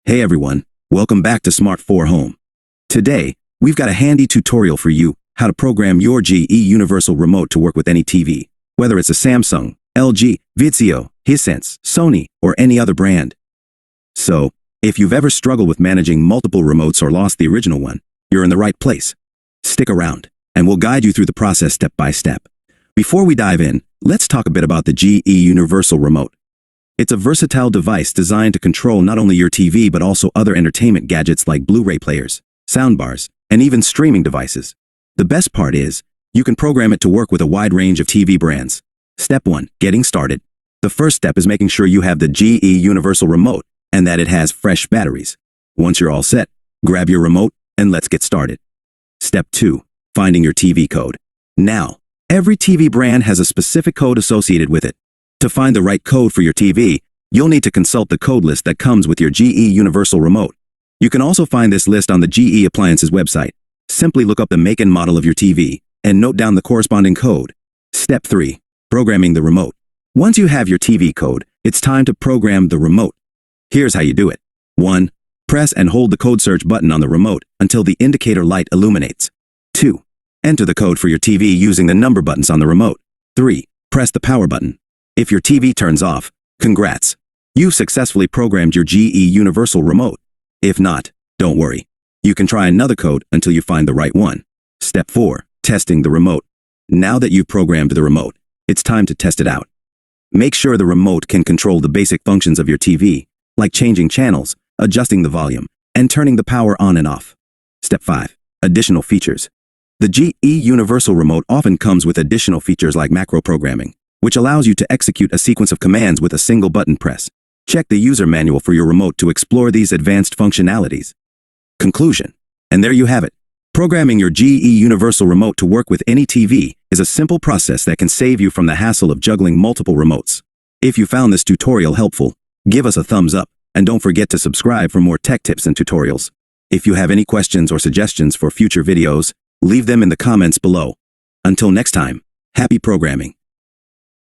Hey everyone, welcome back to Smart 4 Home. Today, we've got a handy tutorial for you how to program your GE Universal Remote to work with any TV, whether it's a Samsung, LG, Vizio, Hisense, Sony, or any other brand. So, if you've ever struggled with managing multiple remotes or lost the original one, you're in the right place. Stick around, and we'll guide you through the process step by step. Before we dive in, let's talk a bit about the GE Universal Remote. It's a versatile device designed to control not only your TV but also other entertainment gadgets like Blu-ray players, soundbars, and even streaming devices. The best part is, you can program it to work with a wide range of TV brands. Step 1. Getting started. The first step is making sure you have the GE Universal Remote and that it has fresh batteries. Once you're all set, grab your remote and let's get started. Step 2. Finding your TV code. Now, every TV brand has a specific code associated with it. To find the right code for your TV, you'll need to consult the code list that comes with your GE Universal Remote. You can also find this list on the GE Appliances website. Simply look up the make and model of your TV and note down the corresponding code. Step 3. Programming the remote. Once you have your TV code, it's time to program the remote. Here's how you do it. 1. Press and hold the code search button on the remote until the indicator light illuminates. 2. Enter the code for your TV using the number buttons on the remote. 3. Press the power button. If your TV turns off, congrats. You've successfully programmed your GE Universal Remote. If not, don't worry. You can try another code until you find the right one. Step 4. Testing the remote. Now that you've programmed the remote, it's time to test it out. Make sure the remote can control the basic functions of your TV, like changing channels, adjusting the volume, and turning the power on and off. Step 5. Additional features. The GE Universal Remote often comes with additional features like macro programming, which allows you to execute a sequence of commands with a single button press. Check the user manual for your remote to explore these advanced functionalities. Conclusion. And there you have it. Programming your GE Universal Remote to work with any TV is a simple process that can save you from the hassle of juggling multiple remotes. If you found this tutorial helpful, give us a thumbs up and don't forget to subscribe for more tech tips and tutorials. If you have any questions or suggestions for future videos, leave them in the comments below. Until next time, happy programming.